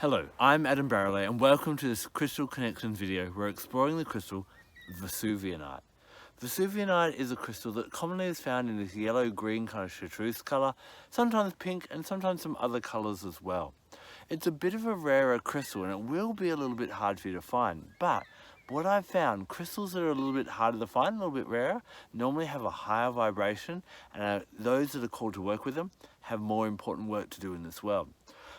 Hello, I'm Adam Barralet and welcome to this Crystal Connections video. We're exploring the crystal Vesuvianite. Vesuvianite is a crystal that commonly is found in this yellow-green kind of chartreuse colour, sometimes pink and sometimes some other colours as well. It's a bit of a rarer crystal and it will be a little bit hard for you to find, but what I've found, crystals that are a little bit harder to find, a little bit rarer, normally have a higher vibration, and those that are called to work with them have more important work to do in this world.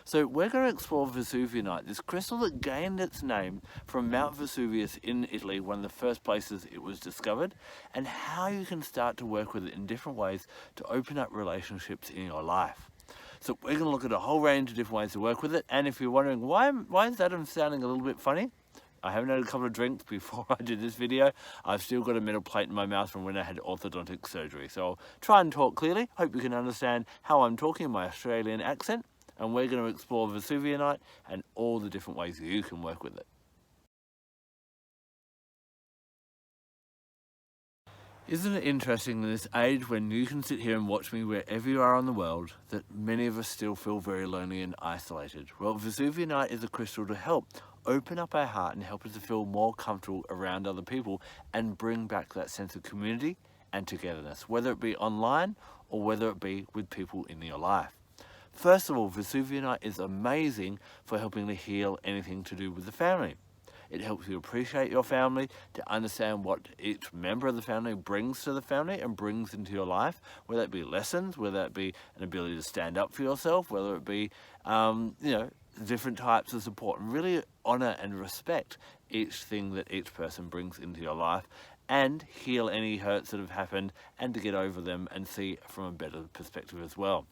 So we're going to explore Vesuvianite, this crystal that gained its name from Mount Vesuvius in Italy, one of the first places it was discovered, and how you can start to work with it in different ways to open up relationships in your life. So we're going to look at a whole range of different ways to work with it, and if you're wondering why is Adam sounding a little bit funny? I haven't had a couple of drinks before I did this video. I've still got a metal plate in my mouth from when I had orthodontic surgery. So I'll try and talk clearly. Hope you can understand how I'm talking in my Australian accent. And we're going to explore Vesuvianite and all the different ways you can work with it. Isn't it interesting in this age when you can sit here and watch me wherever you are in the world that many of us still feel very lonely and isolated? Well, Vesuvianite is a crystal to help open up our heart and help us to feel more comfortable around other people and bring back that sense of community and togetherness, whether it be online or whether it be with people in your life. First of all, Vesuvianite is amazing for helping to heal anything to do with the family. It helps you appreciate your family, to understand what each member of the family brings to the family and brings into your life, whether it be lessons, whether it be an ability to stand up for yourself, whether it be, different types of support, and really honor and respect each thing that each person brings into your life and heal any hurts that have happened and to get over them and see from a better perspective as well.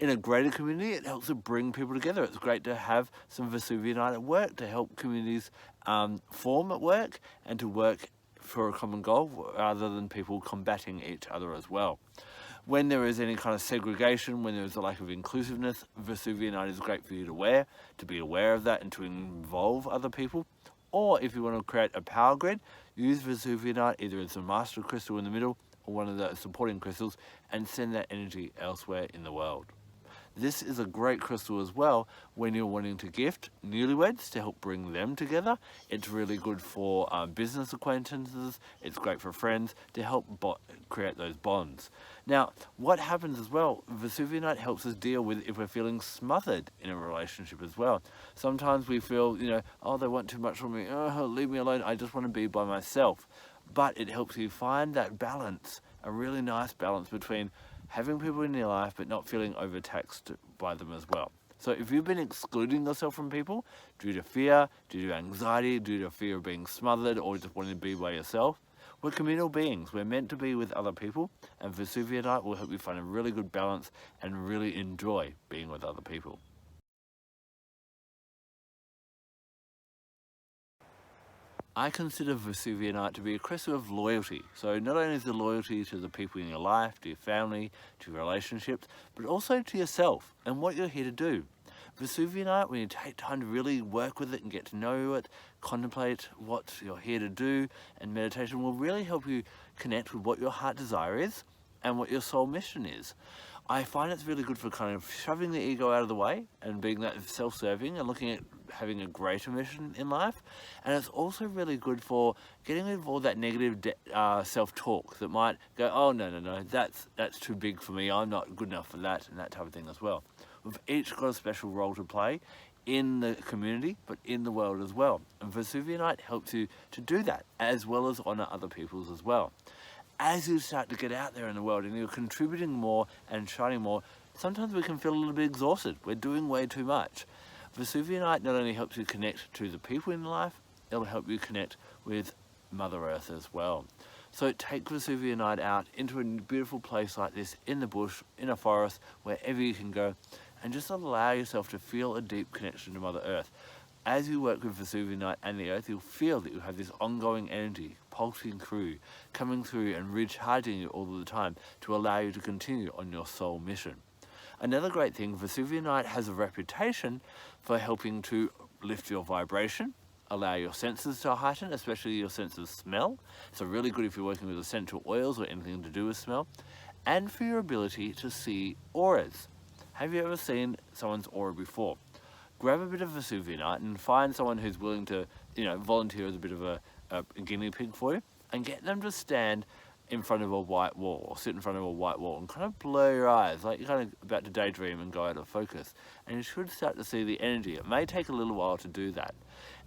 In a greater community, it helps to bring people together. It's great to have some Vesuvianite at work to help communities form at work and to work for a common goal rather than people combating each other as well. When there is any kind of segregation, when there is a lack of inclusiveness, Vesuvianite is great for you to wear, to be aware of that and to involve other people. Or if you want to create a power grid, use Vesuvianite either as a master crystal in the middle or one of the supporting crystals and send that energy elsewhere in the world. This is a great crystal as well when you're wanting to gift newlyweds to help bring them together. It's really good for business acquaintances. It's great for friends to help create those bonds. Now, what happens as well, Vesuvianite helps us deal with if we're feeling smothered in a relationship as well. Sometimes we feel, oh, they want too much from me. Oh, leave me alone. I just want to be by myself. But it helps you find that balance, a really nice balance between having people in your life but not feeling overtaxed by them as well. So if you've been excluding yourself from people due to fear, due to anxiety, due to fear of being smothered or just wanting to be by yourself, we're communal beings. We're meant to be with other people, and Vesuvianite will help you find a really good balance and really enjoy being with other people. I consider Vesuvianite to be a crystal of loyalty. So not only is the loyalty to the people in your life, to your family, to your relationships, but also to yourself and what you're here to do. Vesuvianite, when you take time to really work with it and get to know it, contemplate what you're here to do, and meditation will really help you connect with what your heart desire is and what your soul mission is. I find it's really good for kind of shoving the ego out of the way and being that self-serving and looking at having a greater mission in life. And it's also really good for getting rid of all that negative self-talk that might go, oh, no, that's too big for me. I'm not good enough for that, and that type of thing as well. We've each got a special role to play in the community, but in the world as well. And Vesuvianite helps you to do that, as well as honor other people's as well. As you start to get out there in the world and you're contributing more and shining more, sometimes we can feel a little bit exhausted. We're doing way too much. Vesuvianite not only helps you connect to the people in your life, it'll help you connect with Mother Earth as well. So take Vesuvianite out into a beautiful place like this, in the bush, in a forest, wherever you can go, and just allow yourself to feel a deep connection to Mother Earth. As you work with Vesuvianite and the Earth, you'll feel that you have this ongoing energy pulsing through, coming through and recharging you all the time to allow you to continue on your soul mission. Another great thing, Vesuvianite has a reputation for helping to lift your vibration, allow your senses to heighten, especially your sense of smell. So really good if you're working with essential oils or anything to do with smell, and for your ability to see auras. Have you ever seen someone's aura before? grab a bit of Vesuvianite and find someone who's willing to, volunteer as a bit of a guinea pig for you, and get them to stand in front of a white wall, or sit in front of a white wall, and kind of blur your eyes, like you're kind of about to daydream and go out of focus. And you should start to see the energy. It may take a little while to do that.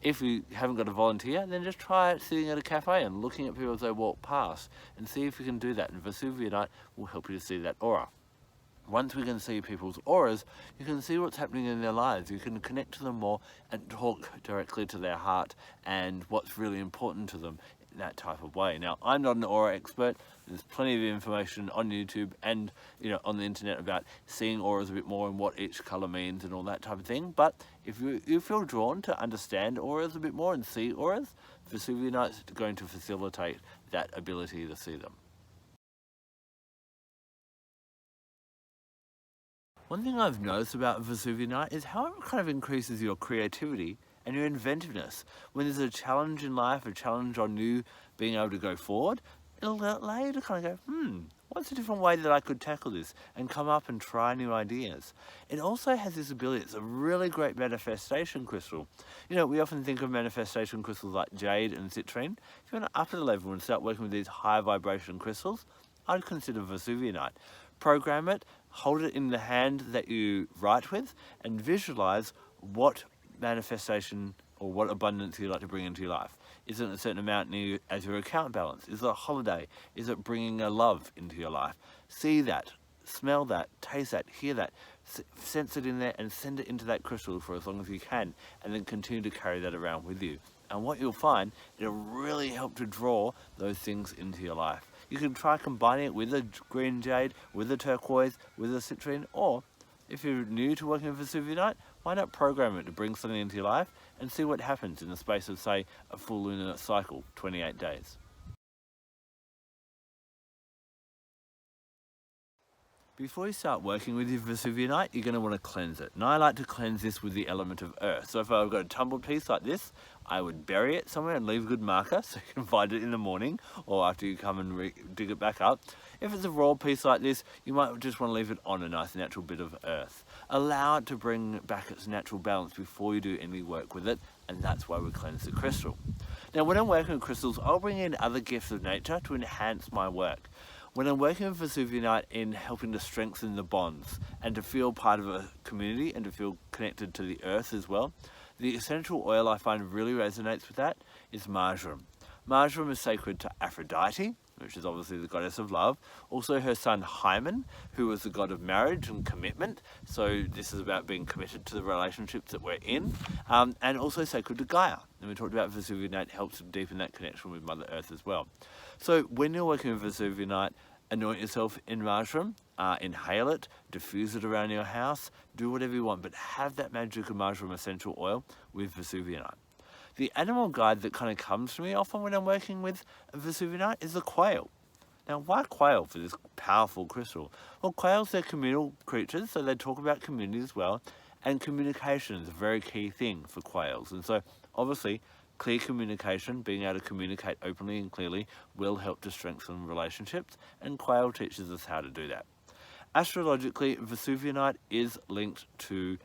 If you haven't got a volunteer, then just try it sitting at a cafe and looking at people as they walk past, and see if you can do that. And Vesuvianite will help you to see that aura. Once we can see people's auras, you can see what's happening in their lives. You can connect to them more and talk directly to their heart and what's really important to them in that type of way. Now, I'm not an aura expert. There's plenty of information on YouTube and on the internet about seeing auras a bit more and what each color means and all that type of thing. But if you feel drawn to understand auras a bit more and see auras, Vesuvianite's going to facilitate that ability to see them. One thing I've noticed about Vesuvianite is how it kind of increases your creativity and your inventiveness. When there's a challenge in life, a challenge on you being able to go forward, it'll allow you to kind of go, what's a different way that I could tackle this, and come up and try new ideas. It also has this ability, it's a really great manifestation crystal. We often think of manifestation crystals like jade and citrine. If you want to up the level and start working with these high vibration crystals, I'd consider Vesuvianite. Program it, hold it in the hand that you write with, and visualize what manifestation or what abundance you'd like to bring into your life. Is it a certain amount as your account balance? Is it a holiday? Is it bringing a love into your life? See that, smell that, taste that, hear that, sense it in there, and send it into that crystal for as long as you can, and then continue to carry that around with you. And what you'll find, it'll really help to draw those things into your life. You can try combining it with a green jade, with a turquoise, with a citrine, or if you're new to working with Vesuvianite, why not program it to bring something into your life and see what happens in the space of, say, a full lunar cycle, 28 days. Before you start working with your Vesuvianite, you're going to want to cleanse it. And I like to cleanse this with the element of earth. So if I've got a tumbled piece like this, I would bury it somewhere and leave a good marker so you can find it in the morning or after you come and dig it back up. If it's a raw piece like this, you might just want to leave it on a nice natural bit of earth. Allow it to bring back its natural balance before you do any work with it, and that's why we cleanse the crystal. Now, when I'm working with crystals, I'll bring in other gifts of nature to enhance my work. When I'm working with Vesuvianite in helping to strengthen the bonds and to feel part of a community and to feel connected to the earth as well, the essential oil I find really resonates with that is marjoram. Marjoram is sacred to Aphrodite, which is obviously the goddess of love. Also her son Hymen, who was the god of marriage and commitment. So this is about being committed to the relationships that we're in. And also sacred to Gaia. And we talked about Vesuvianite helps to deepen that connection with Mother Earth as well. So when you're working with Vesuvianite, anoint yourself in marjoram, inhale it, diffuse it around your house, do whatever you want, but have that magic of marjoram essential oil with Vesuvianite. The animal guide that kind of comes to me often when I'm working with Vesuvianite is the quail. Now, why quail for this powerful crystal? Well, quails, they're communal creatures, so they talk about community as well, and communication is a very key thing for quails. And so, obviously, clear communication, being able to communicate openly and clearly, will help to strengthen relationships, and quail teaches us how to do that. Astrologically, Vesuvianite is linked to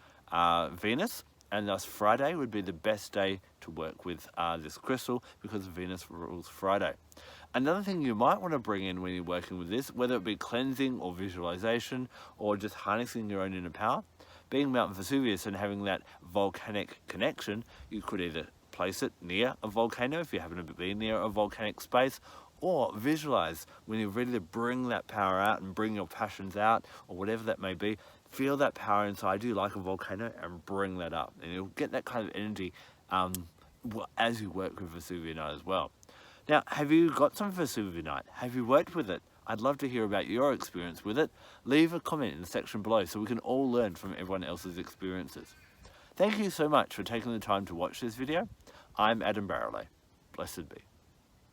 Venus, and thus Friday would be the best day to work with this crystal because Venus rules Friday. Another thing you might want to bring in when you're working with this, whether it be cleansing or visualization or just harnessing your own inner power, being Mount Vesuvius and having that volcanic connection, you could either place it near a volcano if you happen to be near a volcanic space, or visualize when you're ready to bring that power out and bring your passions out or whatever that may be. Feel that power inside you like a volcano and bring that up, and you'll get that kind of energy as you work with Vesuvianite as well. Now, have you got some Vesuvianite? Have you worked with it? I'd love to hear about your experience with it. Leave a comment in the section below so we can all learn from everyone else's experiences. Thank you so much for taking the time to watch this video. I'm Adam Barralet. Blessed be.